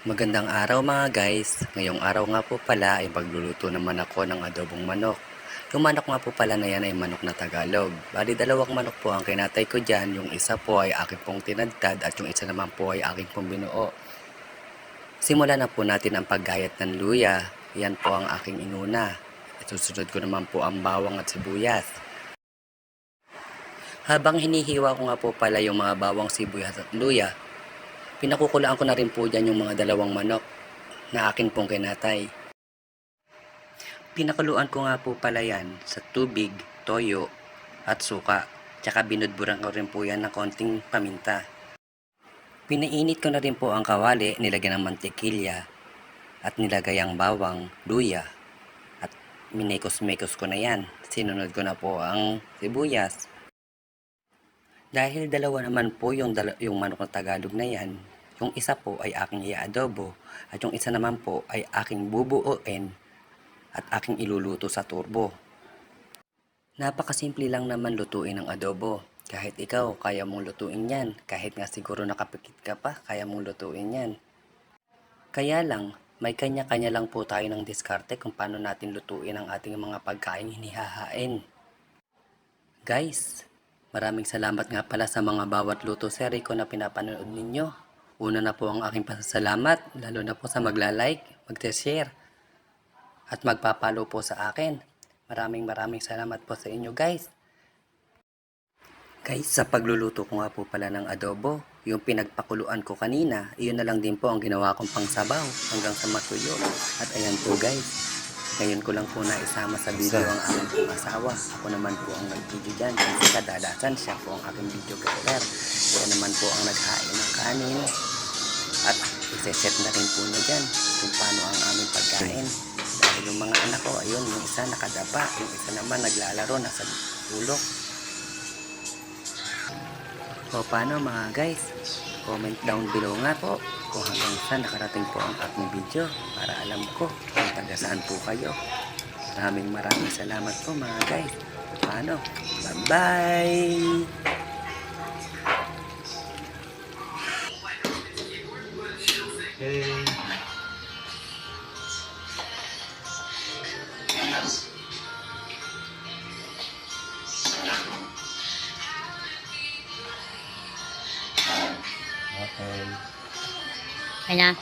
Magandang araw mga guys. Ngayong araw nga po pala ay pagluluto naman ako ng adobong manok. Yung manok nga po pala na yan ay manok na Tagalog. Bali dalawang manok po ang kinatay ko dyan. Yung isa po ay aking pong tinadtad at yung isa naman po ay aking pong binuo. Simulan na po natin ang paggayat ng luya. Yan po ang aking inuna. At susunod ko naman po ang bawang at sibuyas. Habang hinihiwa ko nga po pala yung mga bawang, sibuyas at luya, pinakukulaan ko na rin po dyan yung mga dalawang manok na akin pong kinatay. Pinakuluan ko nga po pala yan sa tubig, toyo at suka. Tsaka binudburan ko rin po yan ng konting paminta. Pinainit ko na rin po ang kawali, nilagyan ng mantikilya at nilagay ang bawang, luya at minekos-mekos ko na yan. Sinunod ko na po ang sibuyas. Dahil dalawa naman po yung manok na Tagalog na yan, yung isa po ay aking i-adobo at yung isa naman po ay aking bubuuin at aking iluluto sa turbo. Napakasimple lang naman lutuin ang adobo. Kahit ikaw, kaya mong lutuin yan. Kahit nga siguro nakapikit ka pa, kaya mong lutuin yan. Kaya lang, may kanya-kanya lang po tayo ng diskarte kung paano natin lutuin ang ating mga pagkain hinihahain. Guys, maraming salamat nga pala sa mga bawat luto seri ko na pinapanood ninyo. Una na po ang aking pasasalamat, lalo na po sa magla-like, mag-share, at magpapalo po sa akin. Maraming salamat po sa inyo guys. Guys, sa pagluluto ko nga po pala ng adobo, yung pinagpakuluan ko kanina, iyon na lang din po ang ginawa kong pangsabaw hanggang sa matuyo. At ayan po guys, ngayon ko lang po naisama sa video ang aking pong asawa. Ako naman po ang nag-video dyan. Kasi kadalasan siya po ang aking videographer. Siya naman po ang naghain ng kanin. At iseset na rin po niya dyan kung paano ang aming pagkain. Dahil yung mga anak ko, ayun, yung isa nakadapa, yung isa naman naglalaro, nasa ulok. O paano mga guys? Comment down below nga po kung hanggang saan nakarating po ang aking video para alam ko kung taga saan po kayo. Maraming salamat po mga guys. Paano? Bye-bye! Kaya